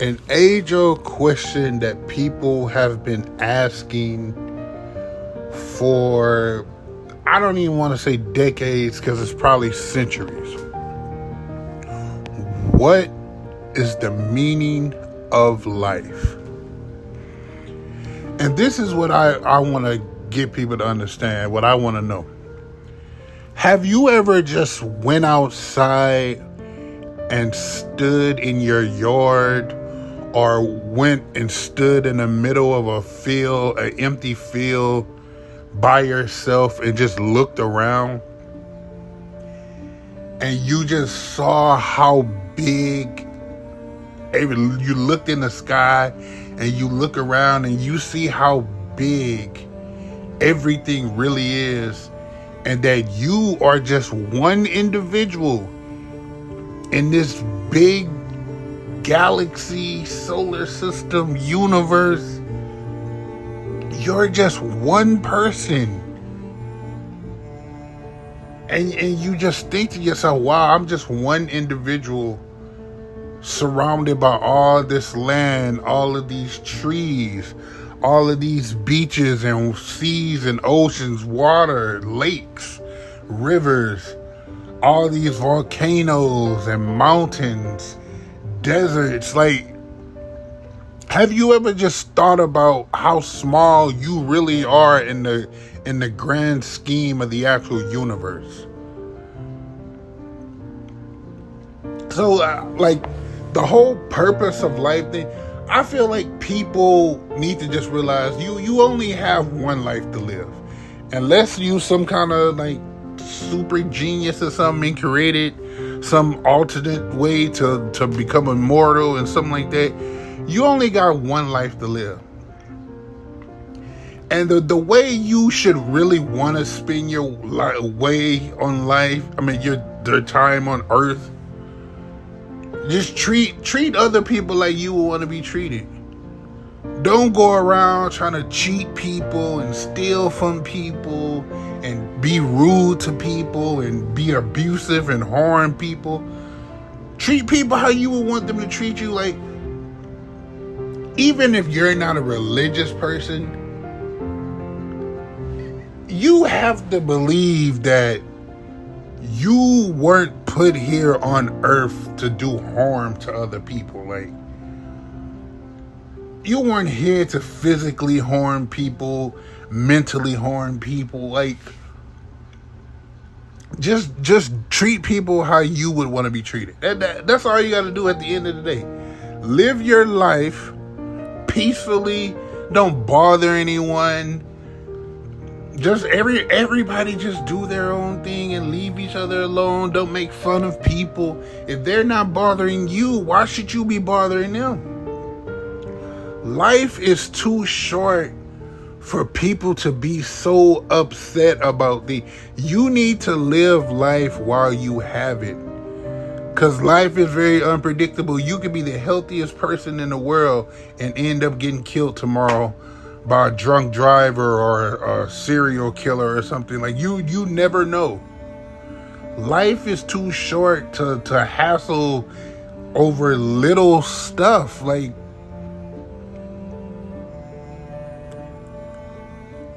An age-old question that people have been asking for, I don't even want to say decades because it's probably centuries. What is the meaning of life? And this is what I want to get people to understand, what I want to know. Have you ever just went outside and stood in your yard, or went and stood in the middle of a field, an empty field, by yourself and just looked around, and you just saw how big, you looked in the sky and you look around and you see how big everything really is, and that you are just one individual in this big galaxy, solar system, universe. You're just one person. And you just think to yourself, wow, I'm just one individual surrounded by all this land, all of these trees, all of these beaches and seas and oceans, water, lakes, rivers, all these volcanoes and mountains, deserts. Like, have you ever just thought about how small you really are in the grand scheme of the actual universe? So, like, the whole purpose of life thing, I feel like people need to just realize you only have one life to live. Unless you some kind of like super genius or something and created some alternate way to become immortal and something like that, you only got one life to live. And the way you should really want to spend your way on life, I mean your time on earth, just treat other people like you would want to be treated. Don't go around trying to cheat people and steal from people and be rude to people and be abusive and harm people. Treat people how you would want them to treat you. Like, even if you're not a religious person, you have to believe that you weren't put here on earth to do harm to other people. Like, you weren't here to physically harm people, mentally harm people. Like, just treat people how you would want to be treated. That's all you got to do at the end of the day. Live your life peacefully. Don't bother anyone. Just everybody just do their own thing and leave each other alone. Don't make fun of people. If they're not bothering you, why should you be bothering them? Life is too short for people to be so upset about you need to live life while you have it. Because life is very unpredictable. You could be the healthiest person in the world and end up getting killed tomorrow by a drunk driver or a serial killer or something. Like, you never know. Life is too short to hassle over little stuff. Like,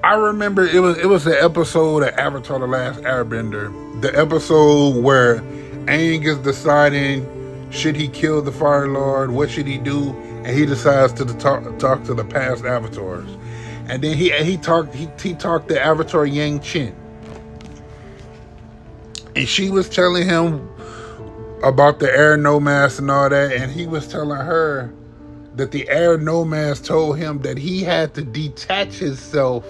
I remember it was an episode of Avatar: The Last Airbender. The episode where Aang is deciding, should he kill the Fire Lord? What should he do? And he decides to talk to the past avatars. And then he talked to Avatar Yang Chen. And she was telling him about the air nomads and all that. And he was telling her that the air nomads told him that he had to detach himself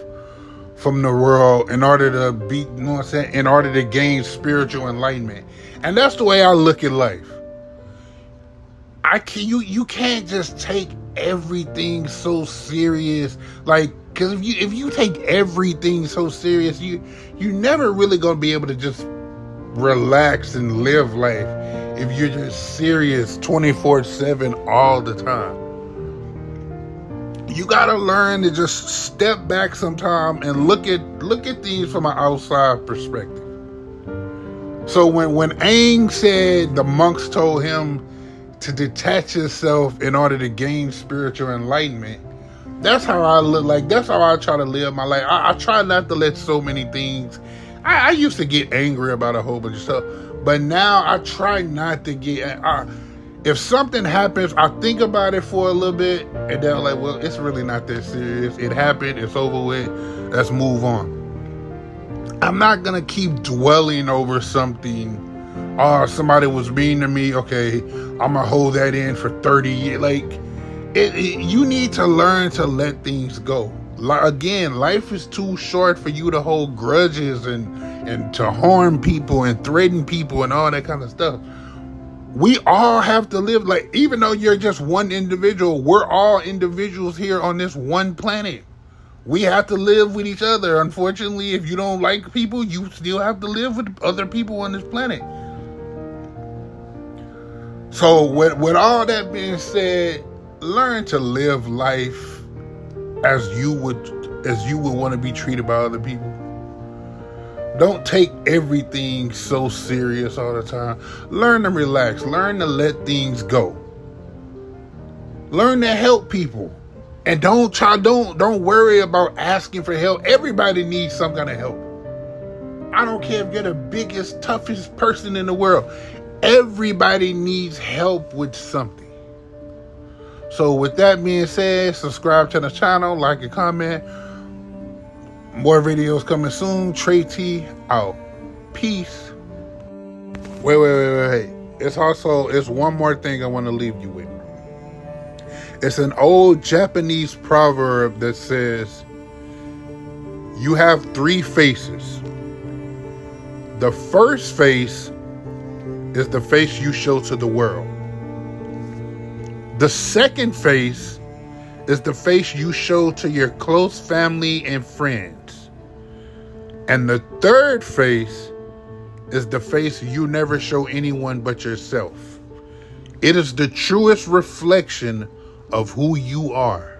from the world in order to be, you know what I'm saying, in order to gain spiritual enlightenment. And that's the way I look at life. You can't just take everything so serious. Like, because if you take everything so serious, you never really gonna be able to just relax and live life if you're just serious 24/7 all the time. You gotta learn to just step back sometime and look at things from an outside perspective. So when Aang said the monks told him to detach yourself in order to gain spiritual enlightenment. That's how I look like. That's how I try to live my life. I try not to let so many things. I used to get angry about a whole bunch of stuff, but now I try not to get. If something happens, I think about it for a little bit, and then I'm like, well, it's really not that serious. It happened. It's over with. Let's move on. I'm not gonna keep dwelling over something. Oh, somebody was mean to me. Okay, I'm gonna hold that in for 30 years. Like, you need to learn to let things go. Again, life is too short for you to hold grudges and to harm people and threaten people and all that kind of stuff. We all have to live, like, even though you're just one individual, we're all individuals here on this one planet. We have to live with each other. Unfortunately, if you don't like people, you still have to live with other people on this planet. So with all that being said, learn to live life as you would want to be treated by other people. Don't take everything so serious all the time. Learn to relax. Learn to let things go. Learn to help people. And don't worry about asking for help. Everybody needs some kind of help. I don't care if you're the biggest, toughest person in the world. Everybody needs help with something. So with that being said, subscribe to the channel, like and comment. More videos coming soon. Trey T out. Peace. Wait. It's one more thing I want to leave you with. It's an old Japanese proverb that says, you have 3 faces. The first face is the face you show to the world. The second face is the face you show to your close family and friends. And the third face is the face you never show anyone but yourself. It is the truest reflection of who you are.